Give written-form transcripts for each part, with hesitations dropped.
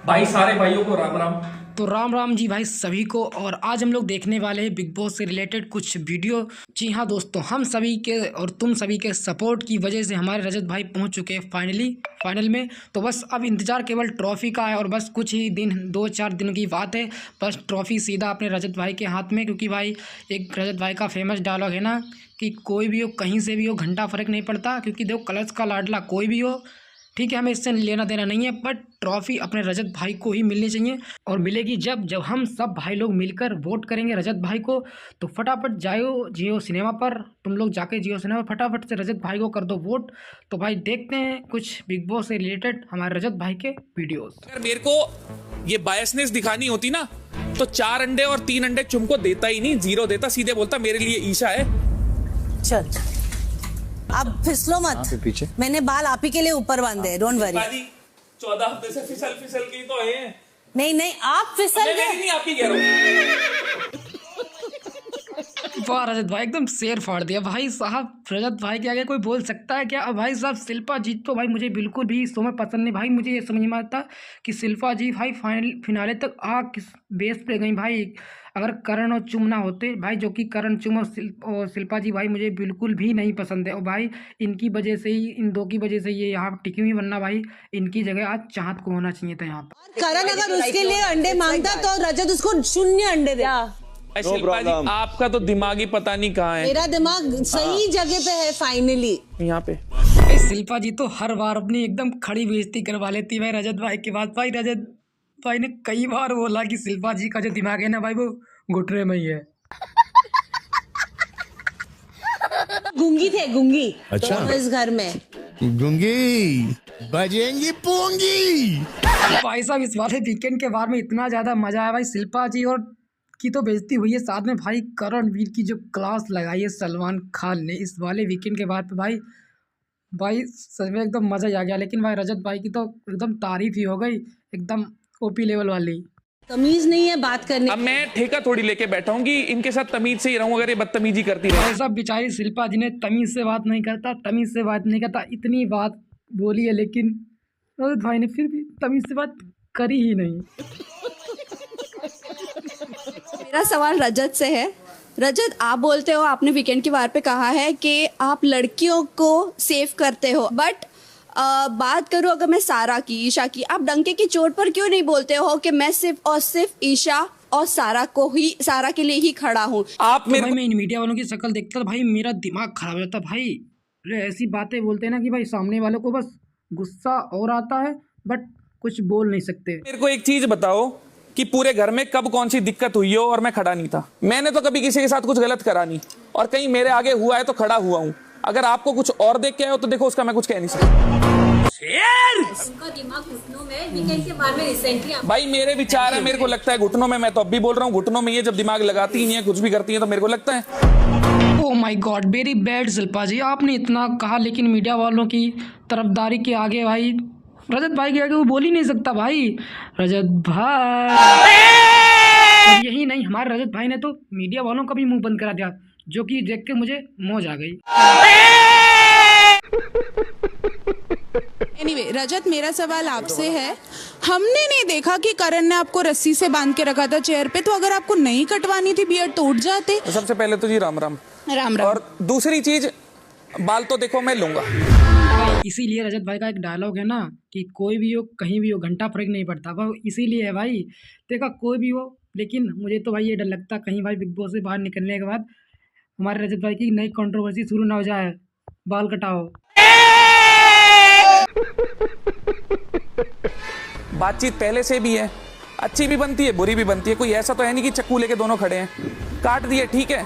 भाई सारे भाइयों को राम राम। तो राम राम जी भाई सभी को। और आज हम लोग देखने वाले हैं बिग बॉस से रिलेटेड कुछ वीडियो। जी हाँ दोस्तों, हम सभी के और तुम सभी के सपोर्ट की वजह से हमारे रजत भाई पहुंच चुके हैं फाइनल में। तो बस अब इंतज़ार केवल ट्रॉफ़ी का है और बस कुछ ही दिन 2-4 दिन की बात है। बस ट्रॉफ़ी सीधा अपने रजत भाई के हाथ में, क्योंकि भाई एक रजत भाई का फेमस डायलॉग है ना कि कोई भी हो कहीं से भी हो घंटा फ़र्क नहीं पड़ता, क्योंकि देखो कलर्स का लाडला कोई भी हो, ठीक है, हमें इससे लेना देना नहीं है, बट ट्रॉफी अपने रजत भाई को ही मिलनी चाहिए। और मिलेगी जब जब हम सब भाई लोग मिलकर वोट करेंगे रजत भाई को। तो फटाफट जाओ जियो सिनेमा पर, तुम लोग जाके जियो सिनेमा फटाफट से रजत भाई को कर दो वोट। तो भाई देखते हैं कुछ बिग बॉस से रिलेटेड हमारे रजत भाई के वीडियोस। अगर मेरे को ये बायसनेस दिखानी होती ना तो 4 अंडे और 3 अंडे चुम को देता ही नहीं, 0 देता, सीधे बोलता मेरे लिए ईशा है। चल अब फिसलो मत, पीछे मैंने बाल आप ही के लिए ऊपर बांधे, डोंट वरी। 14 हफ्ते से फिसल के तो है। नहीं आप फिसल गए। नहीं, आप ही कह रहे हो। वाह रजत भाई एकदम शेर फाड़ दिया भाई साहब। रजत भाई के आगे कोई बोल सकता है क्या? अब भाई साहब शिल्पा जीत तो भाई मुझे बिल्कुल भी इस शो में पसंद नहीं भाई। मुझे ये समझ में आता कि शिल्पा जी भाई फिनाले तक आ किस बेस पे गई भाई। अगर करण और चुम ना होते भाई, जो कि करण चुम और शिल्पा जी भाई मुझे बिल्कुल भी नहीं पसंद है। और भाई इनकी वजह से ही, इन दो की वजह से ये यहाँ टिकी हुई, वरना भाई इनकी जगह आज चाहत को होना चाहिए था यहाँ पर। करण अगर उसके लिए अंडे मांगता तो रजत उसको 0 अंडे दे। शिल्पा जी, आपका तो दिमाग ही पता नहीं कहाँ है। मेरा दिमाग सही जगह पे है फाइनली। यहाँ पे भाई शिल्पा जी तो हर बार अपनी एकदम खड़ी बेइज्जती करवा लेती भाई रजत भाई के बाद। भाई रजत भाई ने कई बार बोला कि शिल्पा जी का जो दिमाग है ना भाई वो घुटने में ही है। गूंगी थे गूंगी। अच्छा। तो इस घर में गूंगी बजेंगी पूंगी। भाई साहब इस वाले वीकेंड के बारे में इतना ज़्यादा मजा आया भाई। शिल्पा जी और की तो बेइज्जती हुई है, साथ में भाई करण वीर की जो क्लास लगाई है सलमान खान ने इस वाले वीकेंड के बाद पे भाई सच में एकदम मज़ा ही आ गया। लेकिन भाई रजत भाई की तो एकदम तारीफ ही हो गई, एकदम ओपी लेवल वाली। तमीज नहीं है बात करने। अब मैं ठेका थोड़ी लेके बैठा हूँ कि इनके साथ तमीज से ही रहूं, अगर ये बदतमीजी करती रहे। भाई साहब बेचारी शिल्पा जी ने तमीज़ से बात नहीं करता इतनी बात बोली है, लेकिन रजत भाई ने फिर भी तमीज़ से बात करी ही नहीं। मेरा सवाल रजत से है। रजत, आप बोलते हो, आपने वीकेंड की वार पे कहा है कि आप लड़कियों को सेव करते हो, बट बात करूं अगर मैं सारा की, ईशा की, आप डंके की चोट पर क्यों नहीं बोलते हो कि मैं सिर्फ और सिर्फ ईशा और सारा के लिए ही खड़ा हूं? आप तो मेरे भाई मैं इन मीडिया वालों की शक्ल देखता तो भाई मेरा दिमाग खराब हो जाता भाई। अरे ऐसी बातें बोलते हैं ना कि भाई सामने वालों को बस गुस्सा और आता है, बट कुछ बोल नहीं सकते। मेरे को एक चीज बताओ कि पूरे घर में कब कौन सी दिक्कत हुई हो और मैं खड़ा नहीं था। मैंने तो कभी किसी के साथ कुछ गलत करा नहीं, और कहीं मेरे आगे हुआ है तो खड़ा हुआ हूं। अगर आपको कुछ और देख के आए हो तो देखो, उसका मैं कुछ कह नहीं सकता। उनका दिमाग घुटनों में वीकेंड के बारे में रिसेंटली भाई मेरे विचार है, मेरे को लगता है घुटनों में। मैं तो अब भी बोल रहा हूँ घुटनों में। ये जब दिमाग लगाती ही नहीं है, कुछ भी करती है, तो मेरे को लगता है। Oh my god, very bad Shilpa ji, आपने इतना कहा लेकिन मीडिया वालों की तरफदारी के आगे भाई, रजत भाई के आगे वो बोल ही नहीं सकता भाई। रजत भाई, और यही नहीं, हमारे रजत भाई ने तो मीडिया वालों का भी मुंह बंद करा दिया, जो कि देख के मुझे मौज आ गई। एनीवे रजत, मेरा सवाल आपसे है। हमने नहीं देखा कि करण ने आपको रस्सी से बांध के रखा था चेयर पे, तो अगर आपको नहीं कटवानी थी बियर्ड तो उठ जाते। तो सबसे पहले तो जी राम राम। राम राम। और दूसरी चीज, बाल तो देखो मैं लूंगा। इसीलिए रजत भाई का एक डायलॉग है ना कि कोई भी हो कहीं भी हो घंटा फर्क नहीं पड़ता, वो इसीलिए है भाई। देखा कोई भी हो, लेकिन मुझे तो भाई ये डर लगता कहीं भाई बिग बॉस से बाहर निकलने के बाद हमारे रजत भाई की नई कंट्रोवर्सी शुरू ना हो जाए, बाल कटाओ। बातचीत पहले से भी है, अच्छी भी बनती है बुरी भी बनती है। कोई ऐसा तो है नहीं कि चक्कू लेके दोनों खड़े हैं। काट दिए ठीक है,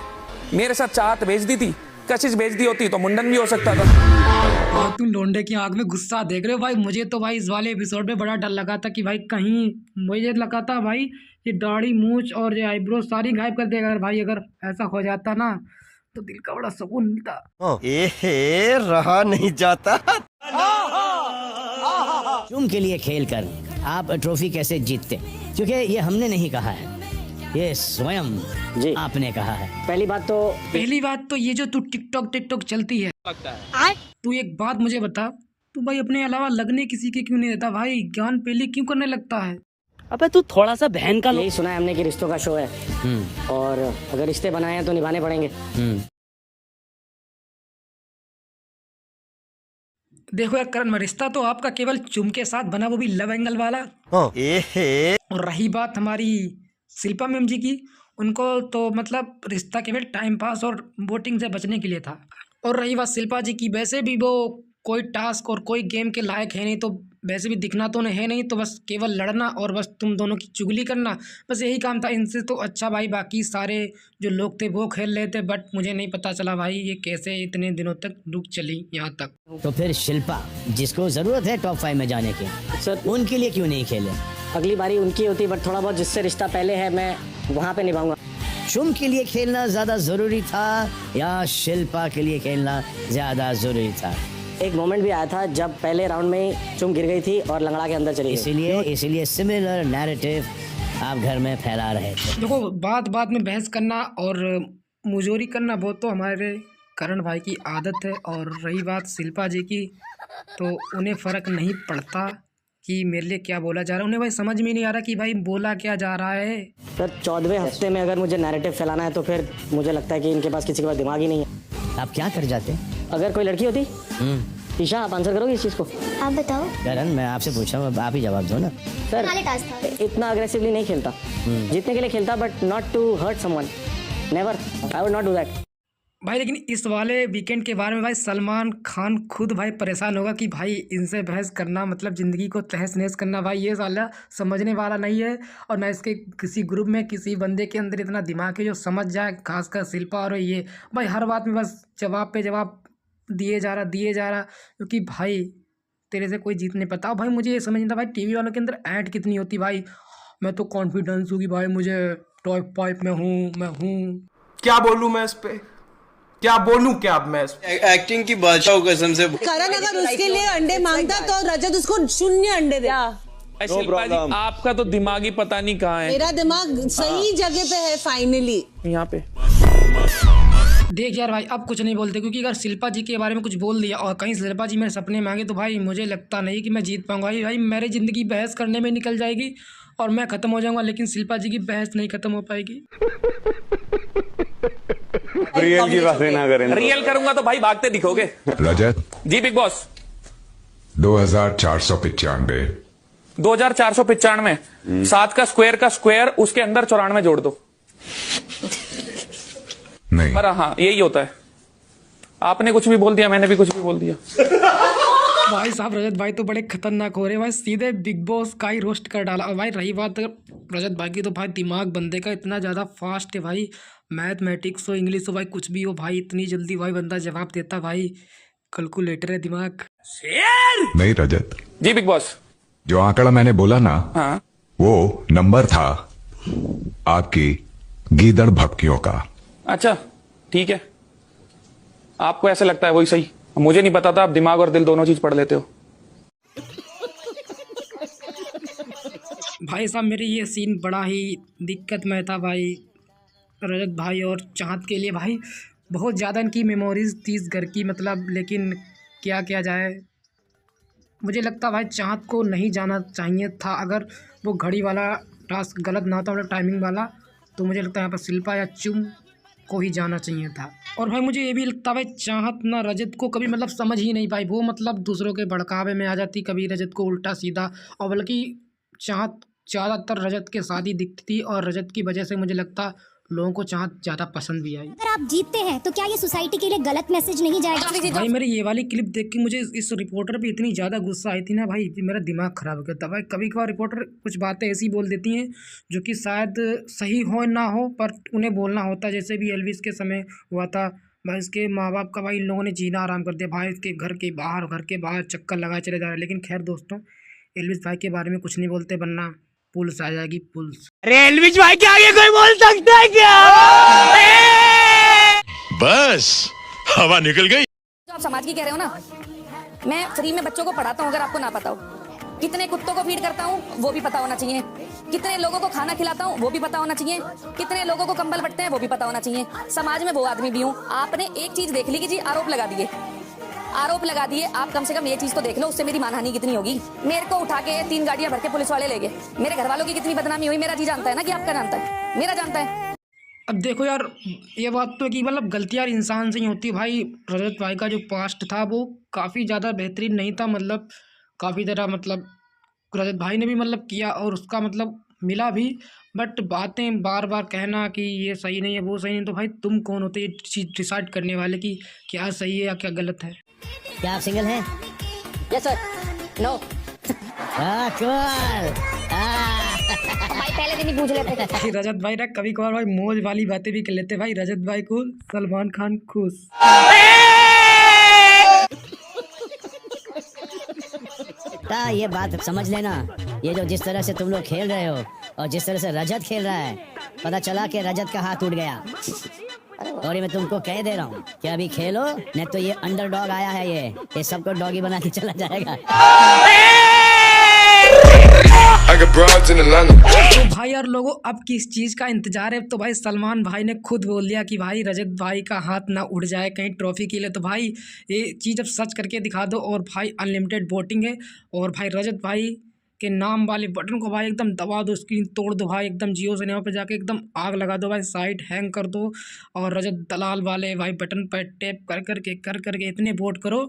मेरे साथ चाहत भेज दी थी, कशिश भेज दी होती तो मुंडन भी हो सकता था। और तुम लोंडे की आंख में गुस्सा देख रहे हो भाई। मुझे तो भाई इस वाले एपिसोड में बड़ा डर लगा था कि भाई कहीं, मुझे लगा था भाई ये दाढ़ी मूछ और ये आईब्रो सारी गायब कर देगा। अगर भाई अगर ऐसा हो जाता ना तो दिल का बड़ा सुकून मिलता। एहे रहा नहीं जाता। चुम के लिए खेल कर आप ट्रॉफी कैसे जीतते, क्योंकि ये हमने नहीं कहा है, ये स्वयं जी आपने कहा है। पहली बात तो ये जो तू टिकटॉक चलती है, तू एक बात मुझे बता, तो भाई अपने अलावा लगने किसी के क्यों नहीं देता भाई? ज्ञान पेली क्यों करने लगता है? अबे तू थोड़ा सा बहन का यही सुना है हमने कि रिश्तों का शो है और अगर रिश्ते बनाए हैं तो निभाने पड़ेंगे। देखो यार करण, रिश्ता तो आपका केवल चुम के साथ बना, वो भी लव एंगल वाला। और रही बात हमारी शिल्पा मैम जी की, उनको तो मतलब रिश्ता केवल टाइम पास और वोटिंग से बचने के लिए था। और रही बात शिल्पा जी की, वैसे भी वो कोई टास्क और कोई गेम के लायक है नहीं, तो वैसे भी दिखना तो नहीं है नहीं, तो बस केवल लड़ना और बस तुम दोनों की चुगली करना, बस यही काम था इनसे। तो अच्छा भाई बाकी सारे जो लोग थे वो खेल रहे थे, बट मुझे नहीं पता चला भाई ये कैसे इतने दिनों तक रुक चली यहाँ तक। तो फिर शिल्पा जिसको जरूरत है टॉप 5 में जाने की, सर उनके लिए क्यों नहीं खेले? अगली बारी उनकी होती, बट थोड़ा बहुत जिससे रिश्ता पहले है मैं वहाँ पे निभाऊंगा। चुम के लिए खेलना ज्यादा जरूरी था या शिल्पा के लिए खेलना ज्यादा जरूरी था? एक मोमेंट भी आया था जब पहले राउंड में चुम गिर गई थी और लंगड़ा के अंदर चली गई। इसीलिए सिमिलर नैरेटिव आप घर में फैला रहे थे। देखो बात बात में बहस करना और मुजोरी करना वो तो हमारे करण भाई की आदत है। और रही बात शिल्पा जी की, तो उन्हें फ़र्क नहीं पड़ता कि मेरे लिए क्या बोला जा रहा है, उन्हें भाई समझ में नहीं आ रहा कि भाई बोला क्या जा रहा है। सर 14वें हफ्ते में अगर मुझे नैरेटिव फैलाना है तो फिर मुझे लगता है कि इनके पास किसी के पास दिमाग ही नहीं है। आप क्या कर जाते अगर कोई लड़की होती? ईशा आप आंसर करोगे इस चीज़ को? आप बताओ। करण मैं आपसे पूछ रहा हूँ, आप ही जवाब दो ना। सर इतना अग्रेसिवली नहीं खेलता, जीतने के लिए खेलता, but not to hurt someone, never, I would not do that. भाई लेकिन इस वाले वीकेंड के बारे में भाई सलमान खान खुद भाई परेशान होगा कि भाई इनसे बहस करना मतलब ज़िंदगी को तहस नहस करना। भाई ये साला समझने वाला नहीं है, और ना इसके किसी ग्रुप में किसी बंदे के अंदर इतना दिमाग है जो समझ जाए, खासकर शिल्पा। और ये भाई हर बात में बस जवाब पे जवाब दिए जा रहा, क्योंकि भाई तेरे से कोई जीत नहीं पाता। भाई मुझे ये समझ नहीं था भाई टीवी वालों के अंदर ऐड कितनी होती। भाई मैं तो कॉन्फिडेंस हूँ कि भाई मुझे टॉप 5 में हूँ, मैं हूँ। क्या बोलूं मैं इस पे, क्या बोलूं क्या अब मैं? एक्टिंग की बादशाह कसम से। करण अगर उसके लिए अंडे मांगता तो रजत उसको 0 अंडे दे। शिल्पा जी आपका तो दिमाग ही पता नहीं कहाँ है। मेरा दिमाग सही जगह पे है फाइनली, यहाँ पे। देख यार भाई अब कुछ नहीं बोलते, क्योंकि अगर शिल्पा जी के बारे में कुछ बोल दिया और कहीं शिल्पा जी मेरे सपने मांगे तो भाई मुझे लगता नहीं कि मैं जीत पाऊंगा। भाई मेरी ज़िंदगी बहस करने में निकल जाएगी और मैं ख़त्म हो जाऊंगा, लेकिन शिल्पा जी की बहस नहीं ख़त्म हो पाएगी। रियल की बातें ना करें। रियल करूंगा तो भाई भागते दिखोगे। रजत जी बिग बॉस। 2495 2495 7 का स्क्वायर उसके अंदर 94 जोड़ दो। नहीं पर हाँ यही होता है, आपने कुछ भी बोल दिया मैंने भी कुछ भी बोल दिया। भाई साहब रजत भाई तो बड़े खतरनाक हो रहे हैं भाई, सीधे बिग बॉस का ही रोस्ट कर डाला। और भाई रही बात रजत भाई की, तो भाई दिमाग बंदे का इतना ज़्यादा फास्ट है भाई, मैथमेटिक्स हो इंग्लिश हो भाई कुछ भी हो भाई इतनी जल्दी भाई बंदा जवाब देता। भाई कैलकुलेटर है दिमाग। नहीं रजत जी बिग बॉस। जो आंकड़ा मैंने बोला ना, हाँ वो नंबर था आपकी गीदड़ भपकियों का। अच्छा ठीक है, आपको ऐसे लगता है वही सही, मुझे नहीं पता था आप दिमाग और दिल दोनों चीज पढ़ लेते हो। भाई साहब मेरे ये सीन बड़ा ही दिक्कत में था भाई रजत भाई और चाहत के लिए। भाई बहुत ज़्यादा इनकी मेमोरीज थी इस घर की, मतलब लेकिन क्या किया जाए। मुझे लगता भाई चाहत को नहीं जाना चाहिए था, अगर वो घड़ी वाला टास्क गलत ना होता मतलब टाइमिंग वाला, तो मुझे लगता है यहाँ पर शिल्पा या चुम को ही जाना चाहिए था। और भाई मुझे ये भी लगता भाई चाहत ना रजत को कभी मतलब समझ ही नहीं पाई, वो मतलब दूसरों के भड़कावे में आ जाती, कभी रजत को उल्टा सीधा, और बल्कि चाहत ज़्यादातर रजत के साथ ही दिखती थी, और रजत की वजह से मुझे लगता लोगों को चाहत ज़्यादा पसंद भी आई। अगर आप जीतते हैं तो क्या ये सोसाइटी के लिए गलत मैसेज नहीं जाएगा? भाई मेरी ये वाली क्लिप देख के मुझे इस रिपोर्टर पे इतनी ज़्यादा गुस्सा आई थी ना भाई, मेरा दिमाग ख़राब हो गया था। भाई कभी कभार रिपोर्टर कुछ बातें ऐसी बोल देती हैं जो कि शायद सही हो ना हो, पर उन्हें बोलना होता है। जैसे भी एल्विस के समय हुआ था भाई, इसके माँ बाप का भाई इन लोगों ने जीना आराम कर दिया भाई, इसके घर के बाहर चक्कर लगाए चले जा रहे हैं। लेकिन खैर दोस्तों, एल्विस भाई के बारे में कुछ नहीं बोलते वरना पुलिस आ जाएगी, पुलिस। अरे एल्विस भाई के आगे कोई बोल सकता है क्या? बस हवा निकल गई। आप समाज की कह रहे हो ना, मैं फ्री में बच्चों को पढ़ाता हूँ, अगर आपको ना पता हो। कितने कुत्तों को फीड करता हूँ वो भी पता होना चाहिए, कितने लोगों को खाना खिलाता हूँ वो भी पता होना चाहिए, कितने लोगों को कंबल बंटते हैं वो भी पता होना चाहिए। समाज में वो आदमी भी हूँ। आपने एक चीज देख ली कि जी आरोप लगा दिए, आरोप लगा दिए। आप कम से कम ये चीज तो देख लो, उससे मेरी मानहानि कितनी होगी। मेरे को उठा के 3 गाड़ियां भर के पुलिस वाले ले गए। मेरे घर वालों की कितनी बदनामी हुई, मेरा जी जानता है ना कि आपका जानता है, मेरा जानता है। अब देखो यार, ये बात तो है कि मतलब गलतियाँ इंसान से ही होती है भाई। रजत भाई का जो पास्ट था वो काफ़ी ज़्यादा बेहतरीन नहीं था, मतलब काफ़ी ज़्यादा मतलब रजत भाई ने भी मतलब किया और उसका मतलब मिला भी। बट बातें बार बार कहना कि ये सही नहीं है वो सही नहीं, तो भाई तुम कौन होते ये चीज़ डिसाइड करने वाले कि क्या सही है या क्या गलत है। क्या आप सिंगल हैं? Yes sir. नो भाई पहले दिन ही पूछ लेते। कि रजत भाई ना कभी कभार भाई मौज वाली बातें भी कर लेते भाई। रजत भाई को सलमान खान खुश। ये बात समझ लेना, ये जो जिस तरह से तुम लोग खेल रहे हो और जिस तरह से रजत खेल रहा है, पता चला कि रजत का हाथ टूट गया। और ये मैं तुमको कह दे रहा हूँ कि अभी खेलो, नहीं तो ये अंडरडॉग आया है, ये सबको डॉगी बना के चला जाएगा। तो भाई यार लोगों, अब किस चीज़ का इंतजार है? तो भाई सलमान भाई ने खुद बोल दिया कि भाई रजत भाई का हाथ ना उड़ जाए कहीं ट्रॉफी के लिए। तो भाई ये चीज़ अब सच करके दिखा दो। और भाई अनलिमिटेड वोटिंग है और भाई रजत भाई के नाम वाले बटन को भाई एकदम दबा दो, स्क्रीन तोड़ दो भाई, एकदम जियो सिनेमा पे जाके एकदम आग लगा दो भाई, साइट हैंग कर दो और रजत दलाल वाले भाई बटन पर टैप कर करके इतने वोट करो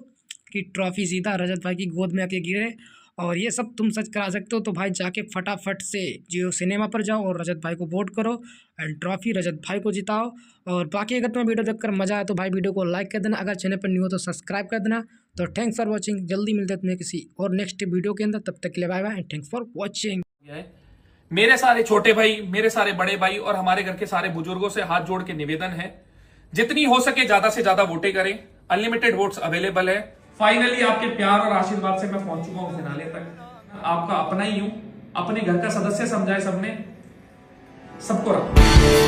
कि ट्रॉफी सीधा रजत भाई की गोद में आके गिरे। और ये सब तुम सच करा सकते हो। तो भाई जाके फटाफट से जियो सिनेमा पर जाओ और रजत भाई को वोट करो एंड ट्रॉफी रजत भाई को जिताओ। और बाकी अगर तुम्हें वीडियो देखकर मजा आया तो भाई वीडियो को लाइक कर देना, अगर चैनल पर न्यू हो तो सब्सक्राइब कर देना। तो थैंक्स फॉर वॉचिंग, जल्दी मिलते हैं तुम्हें किसी और नेक्स्ट वीडियो के अंदर, तब तक के लिए bye bye and thanks for watching. मेरे सारे छोटे भाई, मेरे सारे बड़े भाई और हमारे घर के सारे बुजुर्गों से हाथ जोड़ के निवेदन है, जितनी हो सके ज्यादा से ज्यादा वोटें करें। अनलिमिटेड वोट्स अवेलेबल है। फाइनली आपके प्यार और आशीर्वाद से मैं पहुंच चुका हूं फिनाले तक। आपका अपना ही हूं, अपने घर का सदस्य समझाए सबने, सबको रखो।